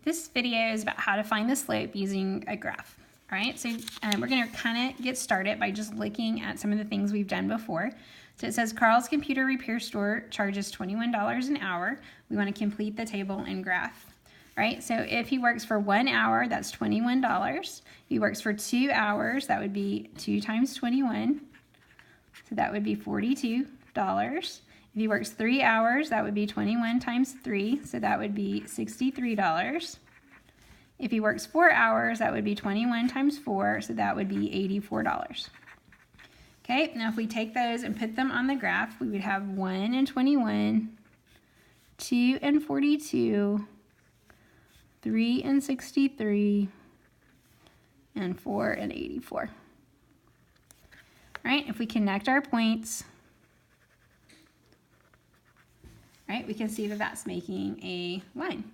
This video is about how to find the slope using a graph. All right, so we're going to kind of get started by just looking at some of the things we've done before. So it says Carl's computer repair store charges $21 an hour. We want to complete the table and graph. Right, so if he works for 1 hour, that's $21. If he works for 2 hours, that would be 2 times 21. So that would be $42. If he works 3 hours, that would be 21 times 3, so that would be $63. If he works 4 hours, that would be 21 times 4, so that would be $84. Okay, now if we take those and put them on the graph, we would have 1 and 21, 2 and 42, 3 and 63, and 4 and 84. All right, if we connect our points, right, we can see that that's making a line.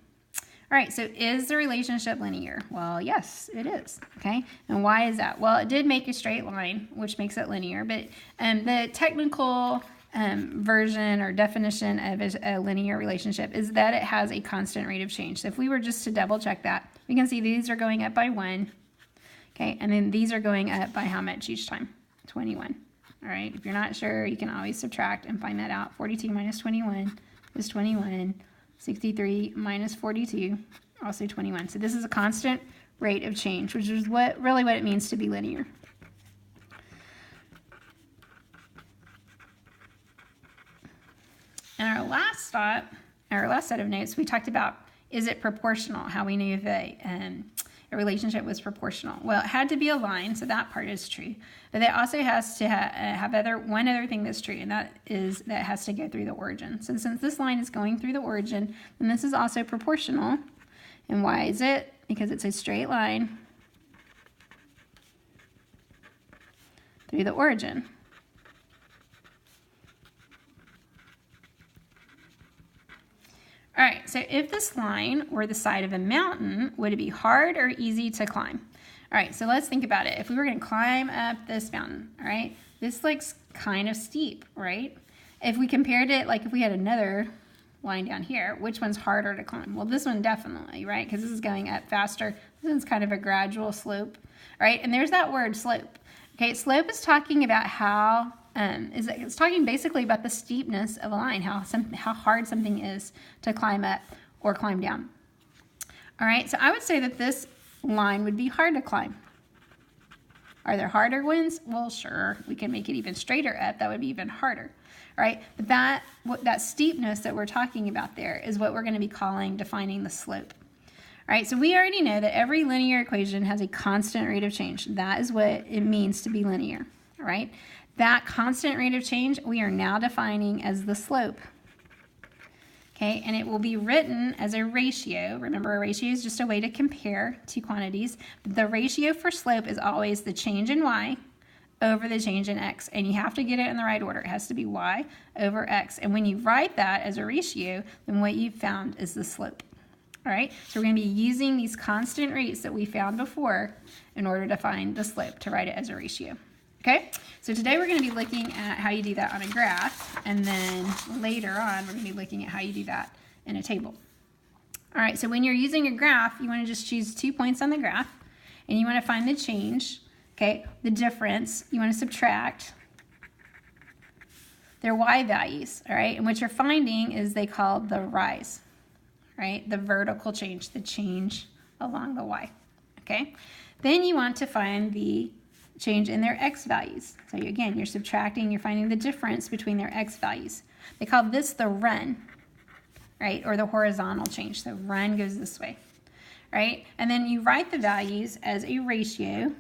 All right, so is the relationship linear? Well, yes, it is, okay? And why is that? Well, it did make a straight line, which makes it linear, but the technical version or definition of a linear relationship is that it has a constant rate of change. So if we were just to double check that, we can see these are going up by 1, okay? And then these are going up by how much each time? 21, all right? If you're not sure, you can always subtract and find that out. 42 minus 21 is 21. 63 minus 42, also 21. So this is a constant rate of change, which is really what it means to be linear. In our last set of notes, we talked about, is it proportional? How we knew if a relationship was proportional. Well, it had to be a line, so that part is true. But it also has to have one other thing that's true, and that is that it has to go through the origin. So since this line is going through the origin, then this is also proportional. And why is it? Because it's a straight line through the origin. All right, so if this line were the side of a mountain, would it be hard or easy to climb? All right, so let's think about it. If we were going to climb up this mountain, all right, this looks kind of steep, right? If we compared it, like if we had another line down here, which one's harder to climb? Well, this one definitely, right? Because this is going up faster. This one's kind of a gradual slope, right? And there's that word slope. Okay, slope is talking about how it's talking basically about the steepness of a line, how hard something is to climb up or climb down. All right, so I would say that this line would be hard to climb. Are there harder ones? Well, sure, we can make it even straighter up. That would be even harder, right? But that steepness that we're talking about there is what we're going to be defining the slope. All right, so we already know that every linear equation has a constant rate of change. That is what it means to be linear, all right? That constant rate of change we are now defining as the slope. Okay, and it will be written as a ratio. Remember, a ratio is just a way to compare two quantities. But the ratio for slope is always the change in y over the change in x. And you have to get it in the right order. It has to be y over x. And when you write that as a ratio, then what you've found is the slope. All right, so we're going to be using these constant rates that we found before in order to find the slope, to write it as a ratio. Okay, so today we're going to be looking at how you do that on a graph, and then later on we're going to be looking at how you do that in a table. All right, so when you're using a graph, you want to just choose 2 points on the graph, and you want to find the change, okay, the difference. You want to subtract their y values, all right, and what you're finding is they call the rise, right, the vertical change, the change along the y, okay. Then you want to find the change in their x values. So again, you're subtracting, you're finding the difference between their x values. They call this the run, right, or the horizontal change. The run goes this way, right? And then you write the values as a ratio,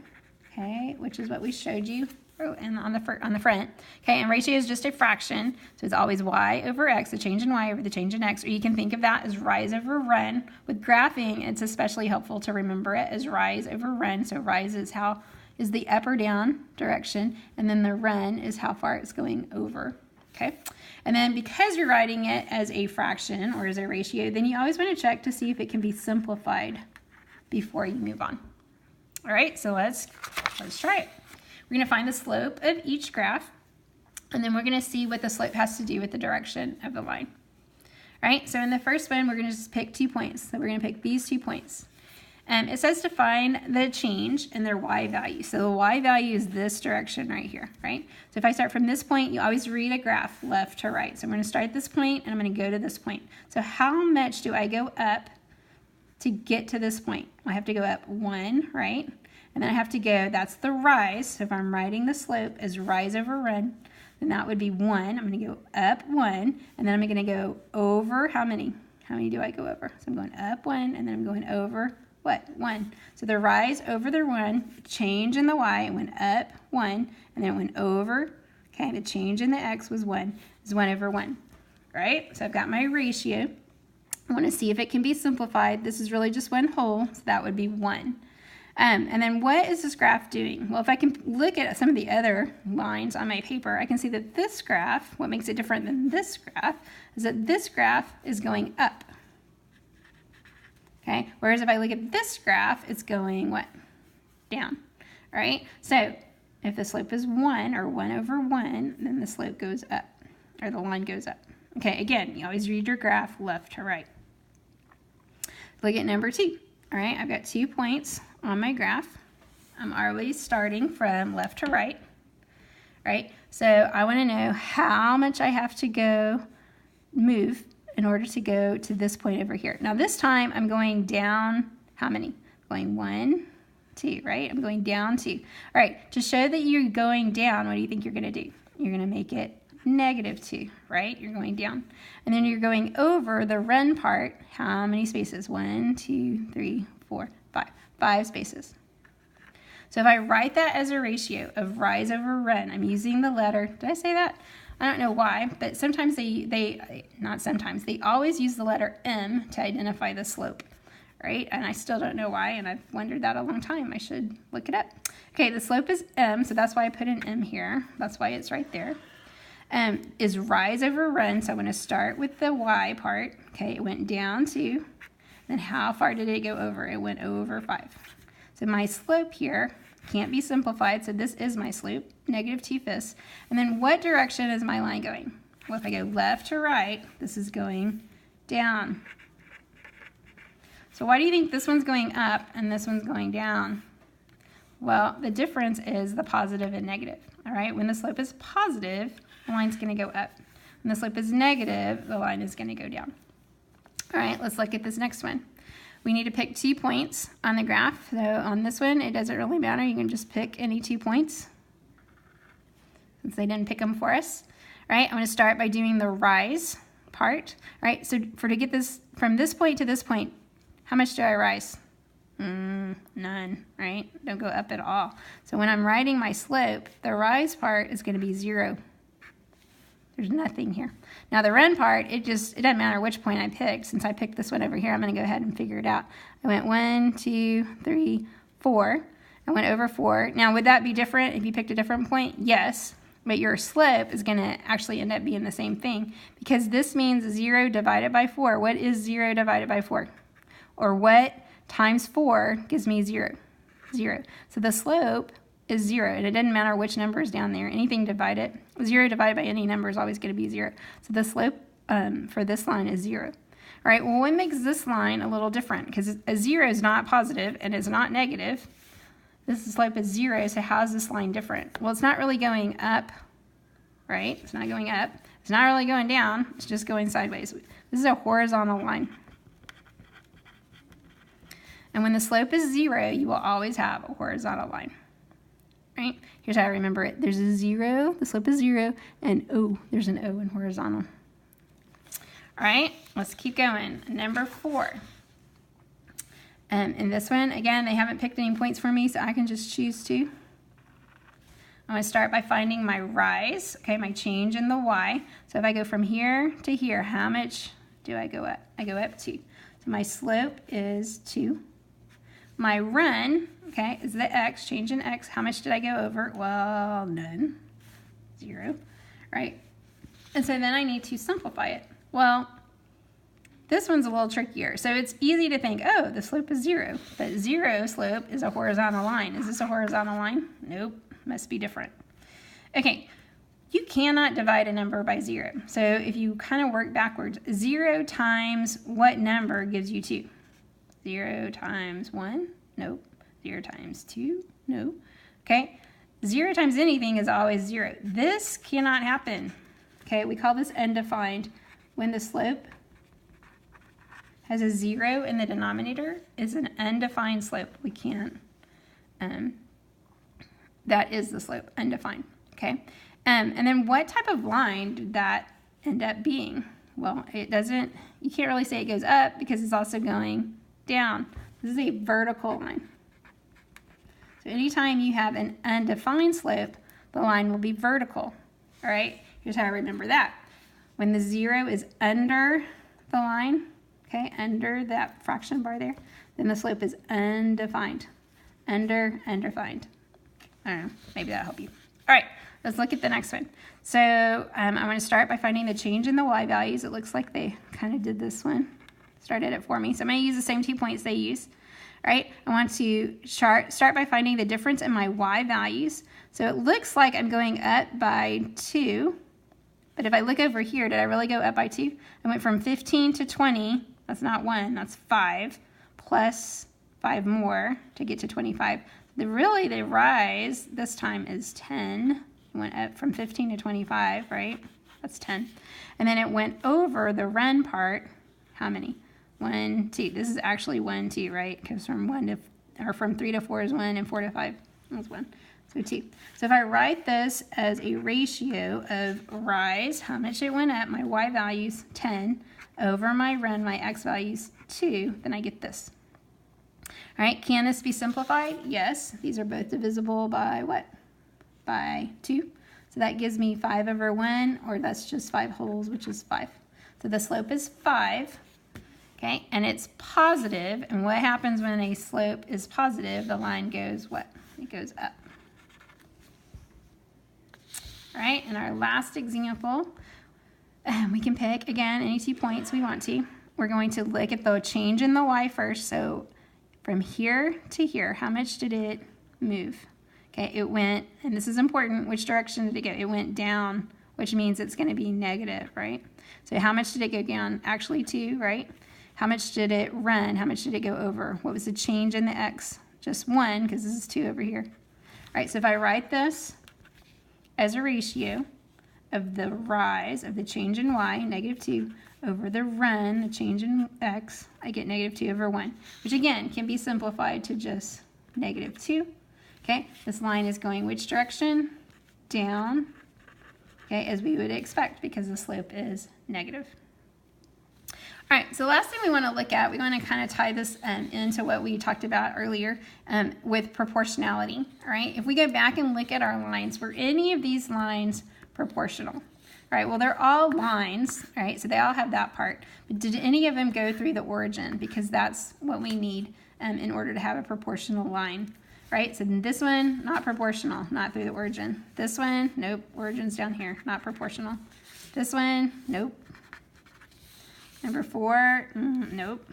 okay, which is what we showed you on the front. Okay, and ratio is just a fraction, so it's always y over x, the change in y over the change in x, or you can think of that as rise over run. With graphing, it's especially helpful to remember it as rise over run. So rise is the up or down direction, and then the run is how far it's going over, okay? And then because you're writing it as a fraction or as a ratio, then you always want to check to see if it can be simplified before you move on. All right, so let's try it. We're going to find the slope of each graph, and then we're going to see what the slope has to do with the direction of the line. right? So in the first one, we're going to just pick 2 points. So we're going to pick these 2 points. It says to find the change in their y value. So the y value is this direction right here, right? So if I start from this point, you always read a graph left to right. So I'm going to start at this point, and I'm going to go to this point. So how much do I go up to get to this point? I have to go up 1, right? And then I have to go, that's the rise. So if I'm writing the slope as rise over run, then that would be 1. I'm going to go up 1, and then I'm going to go over how many? How many do I go over? So I'm going up 1, and then I'm going over what? 1. So the rise over the 1, change in the y, it went up 1, and then it went over. Okay, the change in the x was 1, is 1 over 1, right? So I've got my ratio. I want to see if it can be simplified. This is really just one whole, so that would be 1. And then what is this graph doing? Well, if I can look at some of the other lines on my paper, I can see that this graph, what makes it different than this graph, is that this graph is going up. Okay, whereas if I look at this graph, it's going what? Down, all right? So if the slope is 1 or 1 over 1, then the slope goes up, or the line goes up. Okay, again, you always read your graph left to right. Look at number 2, all right? I've got 2 points on my graph. I'm always starting from left to right, right? So I want to know how much I have to move in order to go to this point over here. Now this time I'm going down how many? Going 1, 2, right? I'm going down 2. All right, to show that you're going down, what do you think you're going to do? You're going to make it -2, right? You're going down. And then you're going over the run part. How many spaces? 1, 2, 3, 4, 5. 5 spaces. So if I write that as a ratio of rise over run, I'm using the letter, did I say that? I don't know why, but sometimes not sometimes, they always use the letter M to identify the slope, right? And I still don't know why, and I've wondered that a long time. I should look it up. Okay, the slope is M, so that's why I put an M here. That's why it's right there. Is rise over run, so I'm going to start with the Y part. Okay, it went down 2. Then how far did it go over? It went over 5. So my slope here can't be simplified, so this is my slope, -2/5. And then what direction is my line going? Well, if I go left to right, this is going down. So why do you think this one's going up and this one's going down? Well, the difference is the positive and negative, all right? When the slope is positive, the line's going to go up. When the slope is negative, the line is going to go down. All right, let's look at this next one. We need to pick 2 points on the graph. So on this one, it doesn't really matter. You can just pick any 2 points since they didn't pick them for us. All right, I'm going to start by doing the rise part. All right, so to get this from this point to this point, how much do I rise? None, right? Don't go up at all. So when I'm writing my slope, the rise part is going to be 0. There's nothing here. Now the run part, it doesn't matter which point I picked. Since I picked this one over here, I'm going to go ahead and figure it out. I went 1, 2, 3, 4. I went over 4. Now would that be different if you picked a different point? Yes, but your slope is going to actually end up being the same thing because this means 0 divided by 4. What is 0 divided by 4? Or what times 4 gives me 0? 0. So the slope is 0, and it doesn't matter which number is down there. Anything divided, 0 divided by any number is always going to be 0. So the slope for this line is 0. All right, well, what makes this line a little different? Because a 0 is not positive and it's not negative. This slope is 0, so how is this line different? Well, it's not really going up, right? It's not going up. It's not really going down. It's just going sideways. This is a horizontal line. And when the slope is 0, you will always have a horizontal line. Right? Here's how I remember it. There's a 0, the slope is 0, and O, there's an O in horizontal. All right, let's keep going. Number 4. And this one, again, they haven't picked any points for me, so I can just choose to. I'm going to start by finding my rise, okay, my change in the Y. So if I go from here to here, how much do I go up? I go up 2. So my slope is 2. My run, okay, is the x, change in x. How much did I go over? Well, none, 0, right? And so then I need to simplify it. Well, this one's a little trickier. So it's easy to think, oh, the slope is 0, but 0 slope is a horizontal line. Is this a horizontal line? Nope, must be different. Okay, you cannot divide a number by 0. So if you kind of work backwards, 0 times what number gives you 2? 0 times 1? Nope. 0 times 2? No. Okay. 0 times anything is always 0. This cannot happen. Okay, we call this undefined. When the slope has a 0 in the denominator, it's an undefined slope. We can't, that is the slope, undefined. Okay. And then what type of line did that end up being? Well, it doesn't, you can't really say it goes up because it's also going down. This is a vertical line. So anytime you have an undefined slope, the line will be vertical. All right, here's how I remember that. When the 0 is under the line, okay, under that fraction bar there, then the slope is undefined. Undefined. I don't know, maybe that'll help you. All right. Let's look at the next one. So I'm going to start by finding the change in the y values. It looks like they kind of did this one, started it for me. So I'm going to use the same 2 points they use. All right, I want to start by finding the difference in my y values. So it looks like I'm going up by 2, but if I look over here, did I really go up by 2? I went from 15 to 20. That's not 1, that's 5, plus 5 more to get to 25. The rise this time is 10. It went up from 15 to 25, right? That's 10. And then it went over the run part. How many? 1, 2. This is actually 1, 2, right? Because from 3 to 4 is 1, and 4 to 5 is 1. So 2. So if I write this as a ratio of rise, how much it went up, my y values 10, over my run, my x values 2, then I get this. All right, can this be simplified? Yes. These are both divisible by what? By 2. So that gives me 5 over 1, or that's just 5 wholes, which is 5. So the slope is 5, okay, and it's positive. And what happens when a slope is positive? The line goes what? It goes up. All right, in our last example, we can pick, again, any 2 points we want to. We're going to look at the change in the y first. So from here to here, how much did it move? Okay, it went, and this is important, which direction did it go? It went down, which means it's going to be negative, right? So how much did it go down? Actually 2, right? How much did it run? How much did it go over? What was the change in the x? Just 1, because this is 2 over here. All right, so if I write this as a ratio of the rise of the change in y, -2, over the run, the change in x, I get -2 over 1, which again can be simplified to just -2. Okay, this line is going which direction? Down, okay, as we would expect because the slope is negative. All right, so last thing we want to look at, we want to kind of tie this into what we talked about earlier with proportionality. All right, if we go back and look at our lines, were any of these lines proportional? All right, well, they're all lines, all right, so they all have that part. But did any of them go through the origin? Because that's what we need in order to have a proportional line. Right, so this one, not proportional, not through the origin. This one, nope, origin's down here, not proportional. This one, nope. Number 4, nope.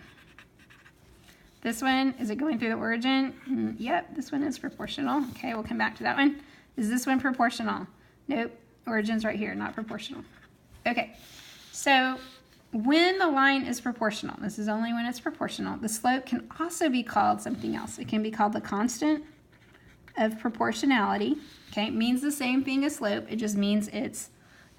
This one, is it going through the origin? Yep, this one is proportional. Okay, we'll come back to that one. Is this one proportional? Nope, origin's right here, not proportional. Okay, so when the line is proportional, this is only when it's proportional, the slope can also be called something else. It can be called the constant of proportionality. Okay, it means the same thing as slope. It just means it's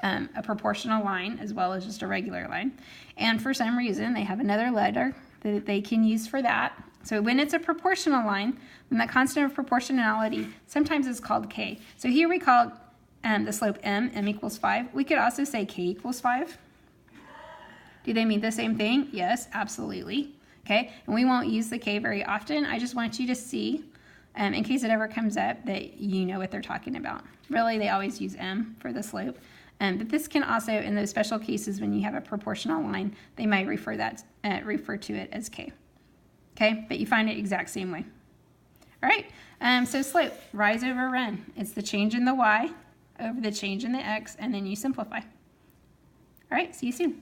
a proportional line as well as just a regular line. And for some reason, they have another letter that they can use for that. So when it's a proportional line, then the constant of proportionality sometimes is called k. So here we call the slope m equals 5. We could also say k equals 5. Do they mean the same thing? Yes, absolutely. Okay, and we won't use the k very often. I just want you to see, in case it ever comes up, that you know what they're talking about. Really, they always use m for the slope. But this can also, in those special cases when you have a proportional line, they might refer to it as k. Okay, but you find it exact same way. All right, so slope, rise over run. It's the change in the y over the change in the x, and then you simplify. All right, see you soon.